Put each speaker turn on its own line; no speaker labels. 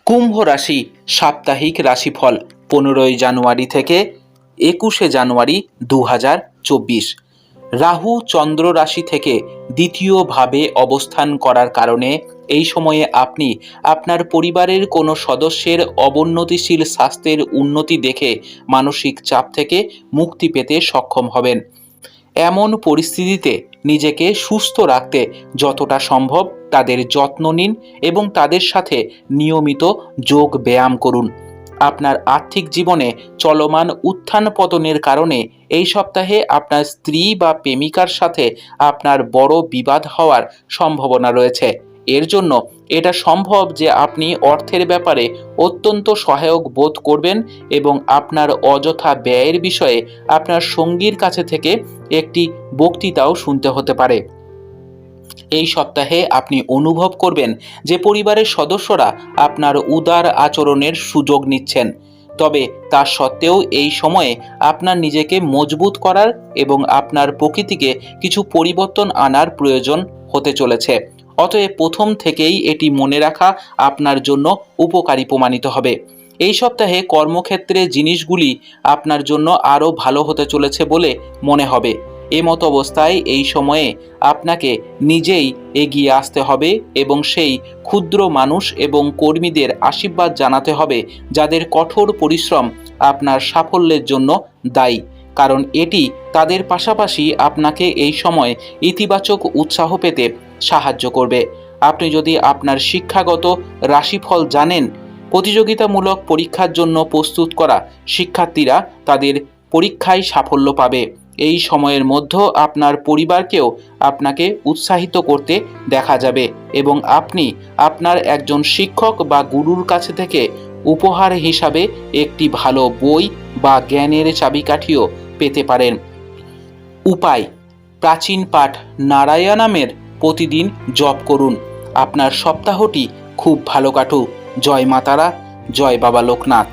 কুম্ভ রাশি সাপ্তাহিক রাশিফল 15 জানুয়ারি থেকে 21 জানুয়ারি 2024। রাহু চন্দ্র রাশি থেকে দ্বিতীয়ভাবে অবস্থান করার কারণে এই সময়ে আপনি আপনার পরিবারের কোনো সদস্যের অবনতিশীল স্বাস্থ্যের উন্নতি দেখে মানসিক চাপ থেকে মুক্তি পেতে সক্ষম হবেন। এমন পরিস্থিতিতে নিজেকে সুস্থ রাখতে যতটা সম্ভব তাদের যত্ন নিন এবং তাদের সাথে নিয়মিত যোগ ব্যায়াম করুন। আপনার আর্থিক জীবনে চলমান উত্থান পতনের কারণে এই সপ্তাহে আপনার স্ত্রী বা প্রেমিকার সাথে আপনার বড় বিবাদ হওয়ার সম্ভাবনা রয়েছে। এর জন্য এটা সম্ভব যে আপনি অর্থের ব্যাপারে অত্যন্ত সহায়ক বোধ করবেন এবং আপনার অযথা ব্যয়ের বিষয়ে আপনার সঙ্গীর কাছে থেকে একটি বক্তৃতাও শুনতে হতে পারে। এই সপ্তাহে আপনি অনুভব করবেন যে পরিবারের সদস্যরা আপনার উদার আচরণের সুযোগ নিচ্ছেন, তবে তা সত্ত্বেও এই সময়ে আপনার নিজেকে মজবুত করার এবং আপনার প্রকৃতিকে কিছু পরিবর্তন আনার প্রয়োজন হতে চলেছে। অতএব প্রথম থেকেই এটি মনে রাখা আপনার জন্য উপকারী প্রমাণিত হবে। এই সপ্তাহে কর্মক্ষেত্রে জিনিসগুলি আপনার জন্য আরও ভালো হতে চলেছে বলে মনে হবে। এমত অবস্থায় এই সময়ে আপনাকে নিজেই এগিয়ে আসতে হবে এবং সেই ক্ষুদ্র মানুষ এবং কর্মীদের আশীর্বাদ জানাতে হবে যাদের কঠোর পরিশ্রম আপনার সাফল্যের জন্য দায়ী, কারণ এটি তাদের পাশাপাশি আপনাকে এই সময় ইতিবাচক উৎসাহ পেতে সাহায্য করবে। আপনি যদি আপনার শিক্ষাগত রাশিফল জানেন, প্রতিযোগিতামূলক পরীক্ষার জন্য প্রস্তুত করা শিক্ষার্থীরা তাদের পরীক্ষায় সাফল্য পাবে। এই সময়ের মধ্যে আপনার পরিবারকেও আপনাকে উৎসাহিত করতে দেখা যাবে এবং আপনি আপনার একজন শিক্ষক বা গুরুর কাছে থেকে উপহার হিসাবে একটি ভালো বই বা জ্ঞানের চাবিকাঠিও পেতে পারেন। উপায়: প্রাচীন পাঠ নারায়ণামের প্রতিদিন জপ করুন। আপনার সপ্তাহটি খুব ভালো কাটুক। জয় মা তারা, জয় বাবা লোকনাথ।